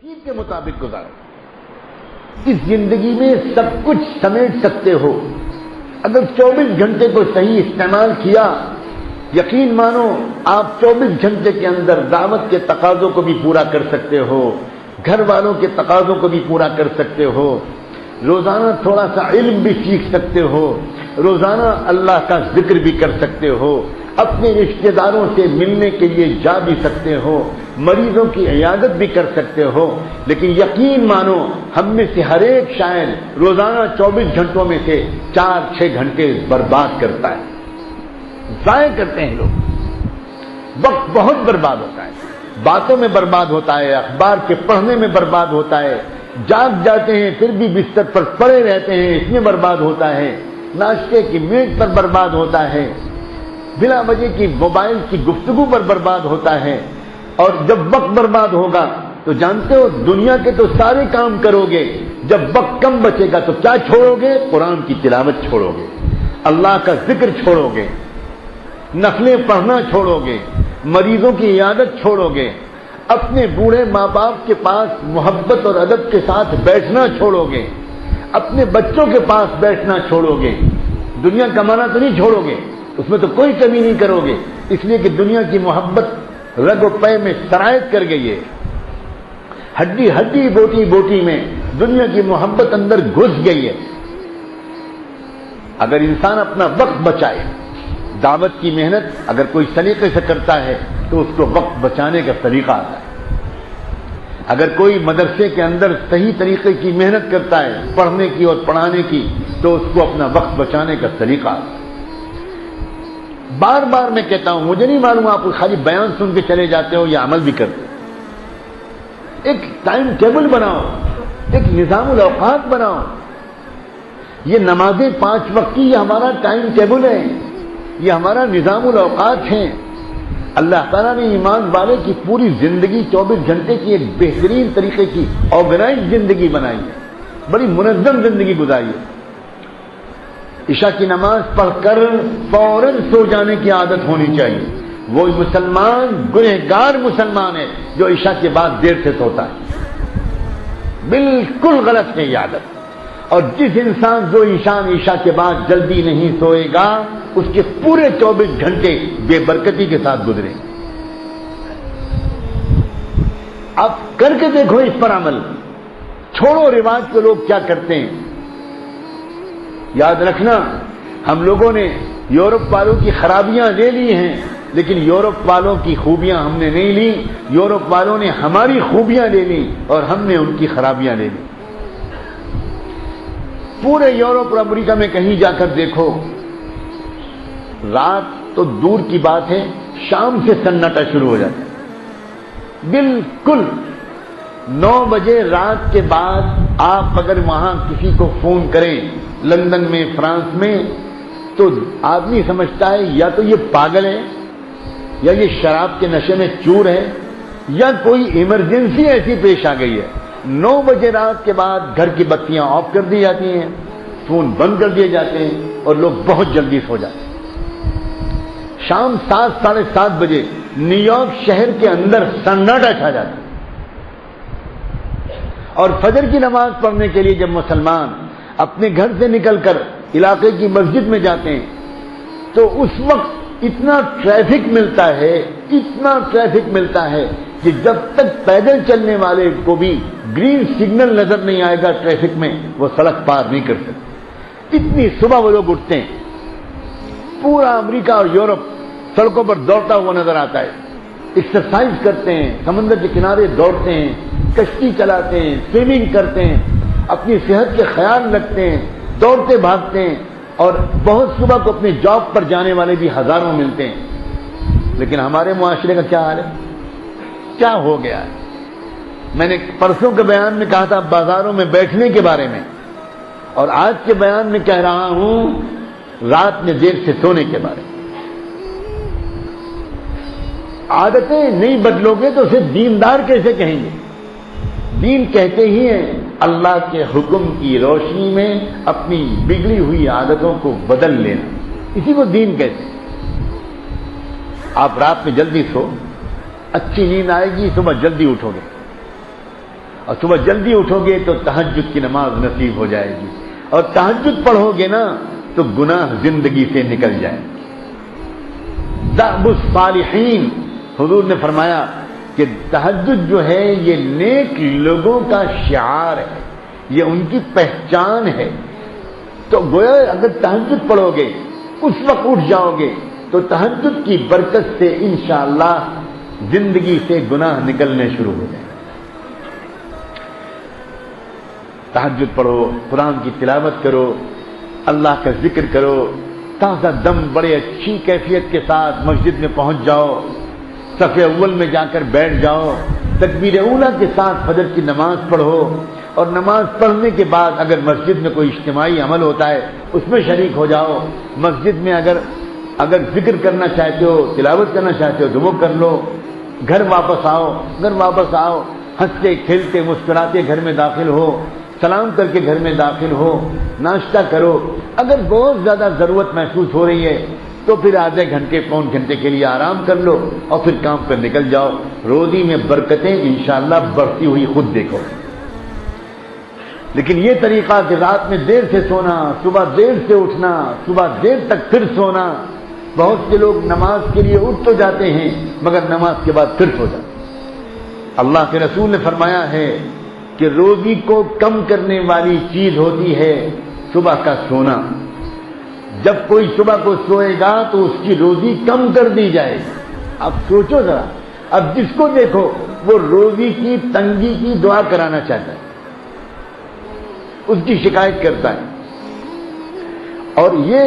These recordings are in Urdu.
ترتیب کے مطابق گزارو. اس زندگی میں سب کچھ سمیٹ سکتے ہو. اگر 24 گھنٹے کو صحیح استعمال کیا، یقین مانو آپ 24 گھنٹے کے اندر دعوت کے تقاضوں کو بھی پورا کر سکتے ہو، گھر والوں کے تقاضوں کو بھی پورا کر سکتے ہو، روزانہ تھوڑا سا علم بھی سیکھ سکتے ہو، روزانہ اللہ کا ذکر بھی کر سکتے ہو، اپنے رشتہ داروں سے ملنے کے لیے جا بھی سکتے ہو، مریضوں کی عیادت بھی کر سکتے ہو. لیکن یقین مانو ہم میں سے ہر ایک شاید روزانہ 24 گھنٹوں میں سے 4-6 گھنٹے برباد کرتا ہے، ضائع کرتے ہیں لوگ. وقت بہت برباد ہوتا ہے، باتوں میں برباد ہوتا ہے، اخبار کے پڑھنے میں برباد ہوتا ہے، جاگ جاتے ہیں پھر بھی بستر پر پڑے رہتے ہیں اس میں برباد ہوتا ہے، ناشتے کی میز پر برباد ہوتا ہے، بلا وجہ کی موبائل کی گفتگو پر برباد ہوتا ہے. اور جب وقت برباد ہوگا تو جانتے ہو دنیا کے تو سارے کام کرو گے، جب وقت کم بچے گا تو کیا چھوڑو گے؟ قرآن کی تلاوت چھوڑو گے، اللہ کا ذکر چھوڑو گے، نفلیں پڑھنا چھوڑو گے، مریضوں کی عیادت چھوڑو گے، اپنے بوڑھے ماں باپ کے پاس محبت اور ادب کے ساتھ بیٹھنا چھوڑو گے، اپنے بچوں کے پاس بیٹھنا چھوڑو گے. دنیا کمانا تو نہیں چھوڑو گے، اس میں تو کوئی کمی نہیں کرو گے، اس لیے کہ دنیا کی محبت رگ و پے میں سرایت کر گئی ہے. ہڈی ہڈی بوٹی بوٹی میں دنیا کی محبت اندر گھس گئی ہے. اگر انسان اپنا وقت بچائے، دعوت کی محنت اگر کوئی سلیقے سے کرتا ہے تو اس کو وقت بچانے کا طریقہ آتا ہے. اگر کوئی مدرسے کے اندر صحیح طریقے کی محنت کرتا ہے پڑھنے کی اور پڑھانے کی تو اس کو اپنا وقت بچانے کا طریقہ آتا ہے. بار بار میں کہتا ہوں، مجھے نہیں معلوم آپ خالی بیان سن کے چلے جاتے ہو یا عمل بھی کرتے ہو. ایک ٹائم ٹیبل بناؤ، ایک نظام الاوقات بناؤ. یہ نمازیں 5 وقت کی یہ ہمارا ٹائم ٹیبل ہے، یہ ہمارا نظام الاوقات ہے. اللہ تعالیٰ نے ایمان والے کی پوری زندگی 24 گھنٹے کی ایک بہترین طریقے کی آرگنائز زندگی بنائی ہے، بڑی منظم زندگی گزاری ہے. عشاء کی نماز پڑھ کر فوراً سو جانے کی عادت ہونی چاہیے. وہ مسلمان گنہگار مسلمان ہے جو عشاء کے بعد دیر سے سوتا ہے، بالکل غلط ہے یہ عادت. اور جس انسان جو عشاء کے بعد جلدی نہیں سوئے گا اس کے پورے 24 گھنٹے بے برکتی کے ساتھ گزرے. آپ کر کے دیکھو اس پر عمل، چھوڑو رواج کے لوگ کیا کرتے ہیں. یاد رکھنا ہم لوگوں نے یورپ والوں کی خرابیاں لے لی ہیں لیکن یورپ والوں کی خوبیاں ہم نے نہیں لی. یورپ والوں نے ہماری خوبیاں لے لی اور ہم نے ان کی خرابیاں لے لی. پورے یورپ اور امریکہ میں کہیں جا کر دیکھو، رات تو دور کی بات ہے، شام سے سناٹا شروع ہو جاتا ہے. بالکل 9 بجے رات کے بعد آپ اگر وہاں کسی کو فون کریں لندن میں، فرانس میں، تو آدمی سمجھتا ہے یا تو یہ پاگل ہے یا یہ شراب کے نشے میں چور ہے یا کوئی ایمرجنسی ایسی پیش آ گئی ہے. 9 بجے رات کے بعد گھر کی بتیاں آف کر دی جاتی ہیں، فون بند کر دیے جاتے ہیں اور لوگ بہت جلدی سو جاتے ہیں. شام 7 – 7:30 بجے نیو یارک شہر کے اندر سناٹا چھا جاتا ہے. اور فجر کی نماز پڑھنے کے لیے جب مسلمان اپنے گھر سے نکل کر علاقے کی مسجد میں جاتے ہیں تو اس وقت اتنا ٹریفک ملتا ہے، اتنا ٹریفک ملتا ہے کہ جب تک پیدل چلنے والے کو بھی گرین سگنل نظر نہیں آئے گا ٹریفک میں وہ سڑک پار نہیں کر سکتے. اتنی صبح وہ لوگ اٹھتے ہیں. پورا امریکہ اور یورپ سڑکوں پر دوڑتا ہوا نظر آتا ہے. ایکسرسائز کرتے ہیں، سمندر کے کنارے دوڑتے ہیں، کشتی چلاتے ہیں، سوئمنگ کرتے ہیں، اپنی صحت کے خیال رکھتے ہیں، دوڑتے بھاگتے ہیں. اور بہت صبح کو اپنے جاب پر جانے والے بھی ہزاروں ملتے ہیں. لیکن ہمارے معاشرے کا کیا حال ہے، کیا ہو گیا ہے؟ میں نے پرسوں کے بیان میں کہا تھا بازاروں میں بیٹھنے کے بارے میں، اور آج کے بیان میں کہہ رہا ہوں رات میں دیر سے سونے کے بارے میں. عادتیں نہیں بدلو گے تو اسے دیندار کیسے کہیں گے؟ دین کہتے ہی ہیں اللہ کے حکم کی روشنی میں اپنی بگڑی ہوئی عادتوں کو بدل لینا، اسی کو دین کہتے ہیں. آپ رات میں جلدی سو، اچھی نیند آئے گی، صبح جلدی اٹھو گے. اور صبح جلدی اٹھو گے تو تہجد کی نماز نصیب ہو جائے گی، اور تہجد پڑھو گے نا تو گناہ زندگی سے نکل جائے۔ دأب الصالحین، حضور نے فرمایا کہ تہجد جو ہے یہ نیک لوگوں کا شعار ہے، یہ ان کی پہچان ہے۔ تو گویا اگر تہجد پڑھو گے، اس وقت اٹھ جاؤ گے تو تہجد کی برکت سے انشاءاللہ زندگی سے گناہ نکلنے شروع ہو جائیں۔ تہجد پڑھو، قرآن کی تلاوت کرو، اللہ کا ذکر کرو، تازہ دم بڑے اچھی کیفیت کے ساتھ مسجد میں پہنچ جاؤ، صف اول میں جا کر بیٹھ جاؤ، تکبیر اولیٰ کے ساتھ فجر کی نماز پڑھو، اور نماز پڑھنے کے بعد اگر مسجد میں کوئی اجتماعی عمل ہوتا ہے اس میں شریک ہو جاؤ۔ مسجد میں اگر ذکر کرنا چاہتے ہو، تلاوت کرنا چاہتے ہو تو وہ کر لو۔ گھر واپس آؤ، ہنستے کھیلتے مسکراتے گھر میں داخل ہو، سلام کر کے گھر میں داخل ہو، ناشتہ کرو۔ اگر بہت زیادہ ضرورت محسوس ہو رہی ہے تو پھر آدھے گھنٹے پون گھنٹے کے لیے آرام کر لو اور پھر کام پر نکل جاؤ۔ روزی میں برکتیں انشاءاللہ بڑھتی ہوئی خود دیکھو۔ لیکن یہ طریقہ کہ رات میں دیر سے سونا، صبح دیر سے اٹھنا، صبح دیر تک پھر سونا، بہت سے لوگ نماز کے لیے اٹھ تو جاتے ہیں مگر نماز کے بعد پھر سو جاتے ہیں۔ اللہ کے رسول نے فرمایا ہے کہ روزی کو کم کرنے والی چیز ہوتی ہے صبح کا سونا۔ جب کوئی صبح کو سوئے گا تو اس کی روزی کم کر دی جائے گی۔ اب سوچو ذرا، اب جس کو دیکھو وہ روزی کی تنگی کی دعا کرانا چاہتا ہے، اس کی شکایت کرتا ہے، اور یہ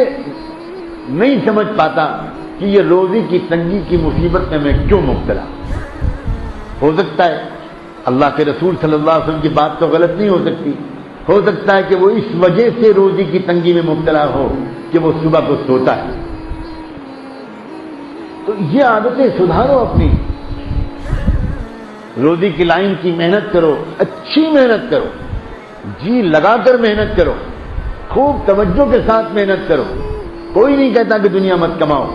نہیں سمجھ پاتا کہ یہ روزی کی تنگی کی مصیبت میں کیوں مبتلا۔ ہو سکتا ہے اللہ کے رسول صلی اللہ علیہ وسلم کی بات تو غلط نہیں ہو سکتی، ہو سکتا ہے کہ وہ اس وجہ سے روزی کی تنگی میں مبتلا ہو کہ وہ صبح کو سوتا ہے۔ تو یہ عادتیں سدھارو اپنی، روزی کی لائن کی محنت کرو، اچھی محنت کرو، جی لگا کر محنت کرو، خوب توجہ کے ساتھ محنت کرو۔ کوئی نہیں کہتا کہ دنیا مت کماؤ،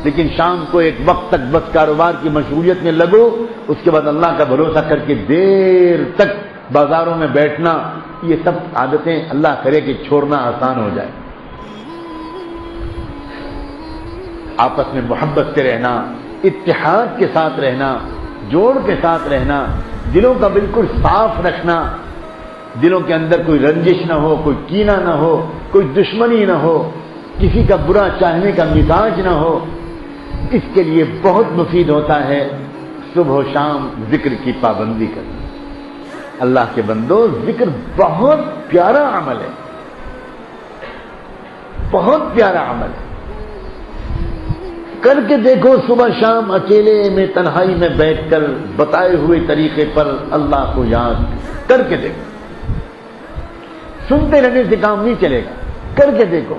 لیکن شام کو ایک وقت تک بس کاروبار کی مشغولیت میں لگو، اس کے بعد اللہ کا بھروسہ کر کے دیر تک بازاروں میں بیٹھنا، یہ سب عادتیں اللہ کرے کہ چھوڑنا آسان ہو جائے۔ آپس میں محبت سے رہنا، اتحاد کے ساتھ رہنا، جوڑ کے ساتھ رہنا، دلوں کا بالکل صاف رکھنا، دلوں کے اندر کوئی رنجش نہ ہو، کوئی کینہ نہ ہو، کوئی دشمنی نہ ہو، کسی کا برا چاہنے کا مزاج نہ ہو۔ اس کے لیے بہت مفید ہوتا ہے صبح و شام ذکر کی پابندی کرنا۔ اللہ کے بندو، ذکر بہت پیارا عمل ہے، بہت پیارا عمل ہے۔ کر کے دیکھو صبح شام اکیلے میں تنہائی میں بیٹھ کر بتائے ہوئے طریقے پر اللہ کو یاد کر کے دیکھو۔ سنتے رہنے سے کام نہیں چلے گا، کر کے دیکھو۔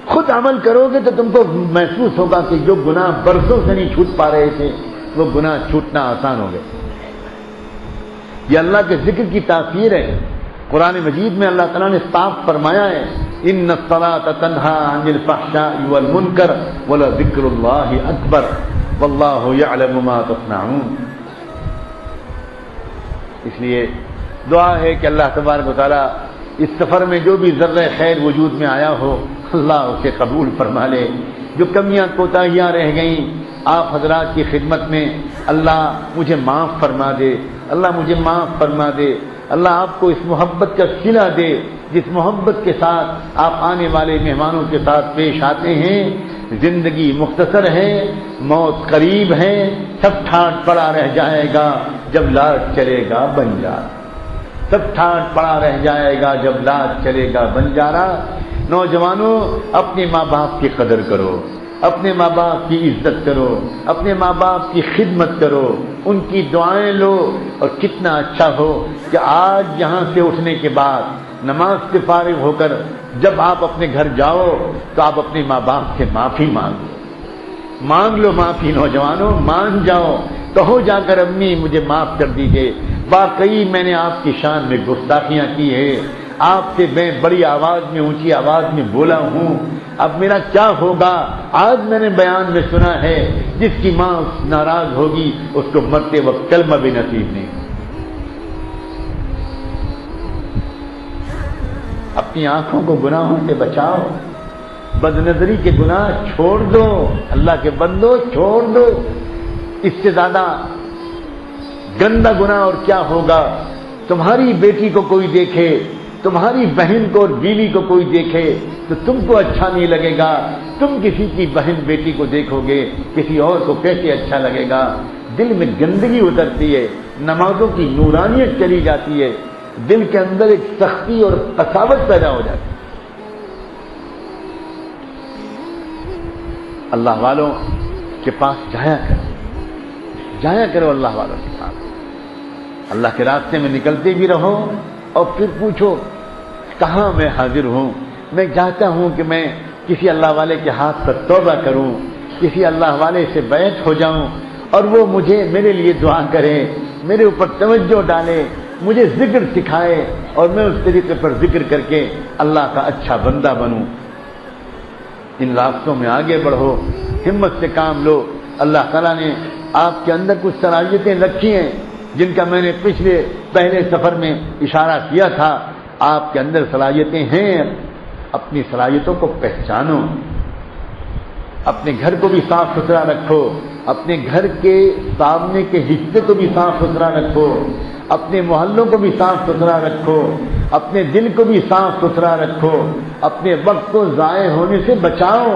خود عمل کرو گے تو تم کو محسوس ہوگا کہ جو گناہ برسوں سے نہیں چھوٹ پا رہے تھے وہ گناہ چھوٹنا آسان ہو گئے۔ یہ اللہ کے ذکر کی تاثیر ہے۔ قرآن مجید میں اللہ تعالیٰ نے صاف فرمایا ہے، ان الصلاۃ تنہی عن الفحشاء والمنکر ولذکر اللہ اکبر واللہ یعلم ما تصنعون۔ اس لیے دعا ہے کہ اللہ تبارک و تعالیٰ اس سفر میں جو بھی ذرہ خیر وجود میں آیا ہو اللہ اسے قبول فرما لے۔ جو کمیاں کوتاہیاں رہ گئیں آپ حضرات کی خدمت میں، اللہ مجھے معاف فرما دے، اللہ مجھے معاف فرما دے، اللہ آپ کو اس محبت کا صلہ دے جس محبت کے ساتھ آپ آنے والے مہمانوں کے ساتھ پیش آتے ہیں۔ زندگی مختصر ہے، موت قریب ہے، سب ٹھاٹ پڑا رہ جائے گا جب لاٹ چلے گا بنجارا، سب ٹھاٹ پڑا رہ جائے گا جب لاٹ چلے گا بنجارا۔ نوجوانوں، اپنے ماں باپ کی قدر کرو، اپنے ماں باپ کی عزت کرو، اپنے ماں باپ کی خدمت کرو، ان کی دعائیں لو۔ اور کتنا اچھا ہو کہ آج یہاں سے اٹھنے کے بعد نماز سے فارغ ہو کر جب آپ اپنے گھر جاؤ تو آپ اپنے ماں باپ سے معافی مانگ لو معافی۔ نوجوانوں مان جاؤ، کہو جا کر امی مجھے معاف کر دیجیے، واقعی میں نے آپ کی شان میں گستاخیاں کی ہے، آپ سے میں بڑی آواز میں اونچی آواز میں بولا ہوں، اب میرا کیا ہوگا؟ آج میں نے بیان میں سنا ہے جس کی ماں ناراض ہوگی اس کو مرتے وقت کلمہ بھی نصیب نہیں۔ اپنی آنکھوں کو گناہوں سے بچاؤ، بد نظری کے گناہ چھوڑ دو، اللہ کے بندو چھوڑ دو۔ اس سے زیادہ گندا گناہ اور کیا ہوگا؟ تمہاری بیٹی کو کوئی دیکھے، تمہاری بہن کو اور بیوی کو کوئی دیکھے تو تم کو اچھا نہیں لگے گا، تم کسی کی بہن بیٹی کو دیکھو گے کسی اور کو کیسے اچھا لگے گا؟ دل میں گندگی اترتی ہے، نمازوں کی نورانیت چلی جاتی ہے، دل کے اندر ایک سختی اور قساوت پیدا ہو جاتی ہے۔ اللہ والوں کے پاس جایا کرو اللہ والوں کے پاس، اللہ کے راستے میں نکلتے بھی رہو اور پھر پوچھو کہاں میں حاضر ہوں، میں چاہتا ہوں کہ میں کسی اللہ والے کے ہاتھ پر توبہ کروں، کسی اللہ والے سے بیعت ہو جاؤں اور وہ میرے لیے دعا کرے، میرے اوپر توجہ ڈالے، مجھے ذکر سکھائے اور میں اس طریقے پر ذکر کر کے اللہ کا اچھا بندہ بنوں۔ ان راستوں میں آگے بڑھو، ہمت سے کام لو۔ اللہ تعالیٰ نے آپ کے اندر کچھ صلاحیتیں رکھی ہیں جن کا میں نے پہلے سفر میں اشارہ کیا تھا۔ آپ کے اندر صلاحیتیں ہیں، اپنی صلاحیتوں کو پہچانو، اپنے گھر کو بھی صاف ستھرا رکھو، اپنے گھر کے سامنے کے حصے کو بھی صاف ستھرا رکھو، اپنے محلوں کو بھی صاف ستھرا رکھو، اپنے دل کو بھی صاف ستھرا رکھو، اپنے وقت کو ضائع ہونے سے بچاؤ،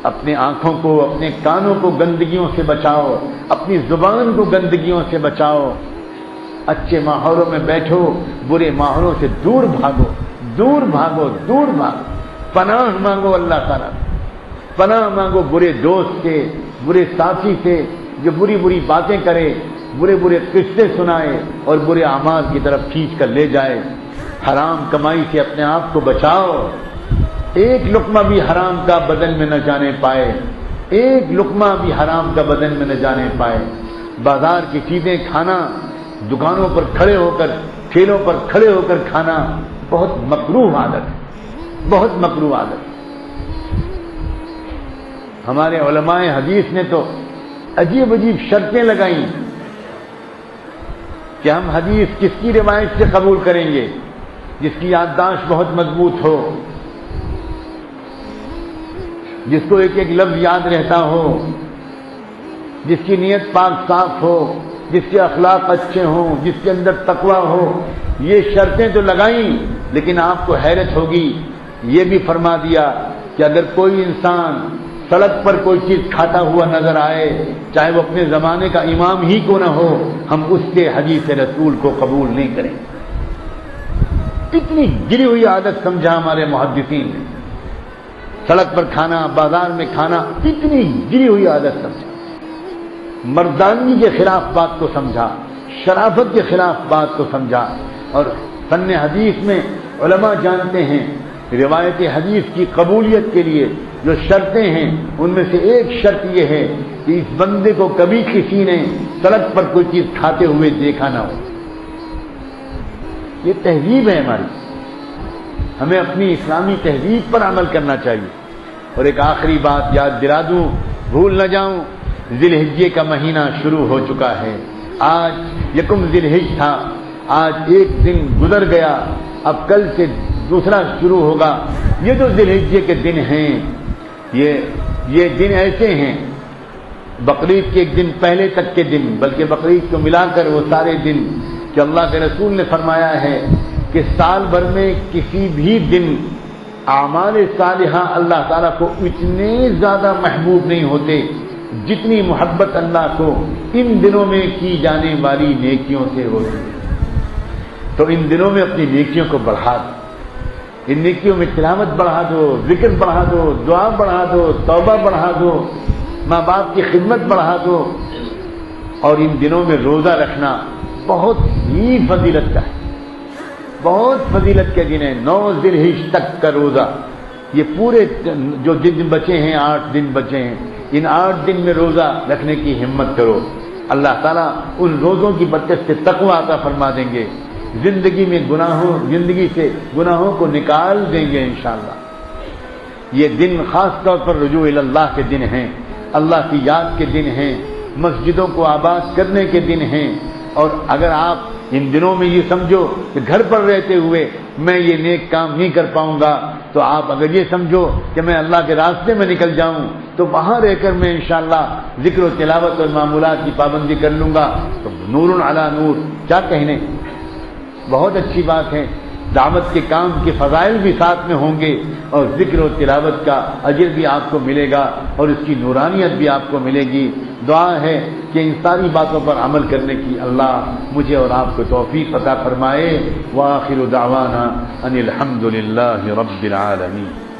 اپنے آنکھوں کو، اپنے کانوں کو گندگیوں سے بچاؤ، اپنی زبان کو گندگیوں سے بچاؤ۔ اچھے ماحولوں میں بیٹھو، برے ماحولوں سے دور بھاگو، دور بھاگو، دور بھاگو، پناہ مانگو اللہ تعالیٰ، پناہ مانگو برے دوست سے، برے ساتھی سے جو بری بری باتیں کرے، برے برے قصے سنائے اور برے اعمال کی طرف کھینچ کر لے جائے۔ حرام کمائی سے اپنے آپ کو بچاؤ، ایک لقمہ بھی حرام کا بدن میں نہ جانے پائے، ایک لقمہ بھی حرام کا بدن میں نہ جانے پائے۔ بازار کی چیزیں کھانا، دکانوں پر کھڑے ہو کر، ٹھیلوں پر کھڑے ہو کر کھانا بہت مکروہ عادت ہے، بہت مکروہ عادت۔ ہمارے علماء حدیث نے تو عجیب عجیب شرطیں لگائیں کہ ہم حدیث کس کی روایت سے قبول کریں گے؟ جس کی یادداشت بہت مضبوط ہو، جس کو ایک ایک لفظ یاد رہتا ہو، جس کی نیت پاک صاف ہو، جس کے اخلاق اچھے ہوں، جس کے اندر تقوی ہو۔ یہ شرطیں تو لگائیں، لیکن آپ کو حیرت ہوگی یہ بھی فرما دیا کہ اگر کوئی انسان سڑک پر کوئی چیز کھاتا ہوا نظر آئے، چاہے وہ اپنے زمانے کا امام ہی کیوں نہ ہو، ہم اس کے حدیث رسول کو قبول نہیں کریں۔ کتنی گری ہوئی عادت سمجھا ہمارے محدثین نے، سڑک پر کھانا، بازار میں کھانا، اتنی گری ہوئی عادت سمجھا، مردانگی کے خلاف بات کو سمجھا، شرافت کے خلاف بات کو سمجھا۔ اور فن حدیث میں علماء جانتے ہیں روایت حدیث کی قبولیت کے لیے جو شرطیں ہیں، ان میں سے ایک شرط یہ ہے کہ اس بندے کو کبھی کسی نے سڑک پر کوئی چیز کھاتے ہوئے دیکھا نہ ہو۔ یہ تہذیب ہے ہماری، ہمیں اپنی اسلامی تہذیب پر عمل کرنا چاہیے۔ اور ایک آخری بات یاد دلا دوں، بھول نہ جاؤں، ذی الحجہ کا مہینہ شروع ہو چکا ہے۔ آج یکم ذی الحجہ تھا، آج ایک دن گزر گیا، اب کل سے دوسرا شروع ہوگا۔ یہ جو ذی الحجہ کے دن ہیں، یہ دن ایسے ہیں، بقرعید کے ایک دن پہلے تک کے دن، بلکہ بقرعید کو ملا کر وہ سارے دن کہ اللہ کے رسول نے فرمایا ہے کہ سال بھر میں کسی بھی دن اعمال صالحہ اللہ تعالیٰ کو اتنے زیادہ محبوب نہیں ہوتے جتنی محبت اللہ کو ان دنوں میں کی جانے والی نیکیوں سے ہوتی ہے۔ تو ان دنوں میں اپنی نیکیوں کو بڑھا دو، ان نیکیوں میں تلاوت بڑھا دو، ذکر بڑھا دو، دعا بڑھا دو، توبہ بڑھا دو، ماں باپ کی خدمت بڑھا دو۔ اور ان دنوں میں روزہ رکھنا بہت ہی فضیلت کا ہے، بہت فضیلت کے دن ہے۔ 9 ذی الحجہ تک کا روزہ، یہ پورے جو دن بچے ہیں، 8 دن بچے ہیں، ان 8 دن میں روزہ رکھنے کی ہمت کرو۔ اللہ تعالیٰ ان روزوں کی برکت سے تقویٰ عطا فرما دیں گے، زندگی سے گناہوں کو نکال دیں گے انشاءاللہ۔ یہ دن خاص طور پر رجوع اللہ کے دن ہیں، اللہ کی یاد کے دن ہیں، مسجدوں کو آباد کرنے کے دن ہیں۔ اور اگر آپ ان دنوں میں یہ سمجھو کہ گھر پر رہتے ہوئے میں یہ نیک کام نہیں کر پاؤں گا، تو آپ اگر یہ سمجھو کہ میں اللہ کے راستے میں نکل جاؤں تو وہاں رہ کر میں انشاءاللہ ذکر و تلاوت اور معمولات کی پابندی کر لوں گا، تو نور علی نور، کیا کہنے، بہت اچھی بات ہے۔ دعوت کے کام کے فضائل بھی ساتھ میں ہوں گے اور ذکر و تلاوت کا اجر بھی آپ کو ملے گا اور اس کی نورانیت بھی آپ کو ملے گی۔ دعا ہے کہ ان ساری باتوں پر عمل کرنے کی اللہ مجھے اور آپ کو توفیق عطا فرمائے۔ وآخر دعوانا ان الحمد للہ رب العالمین۔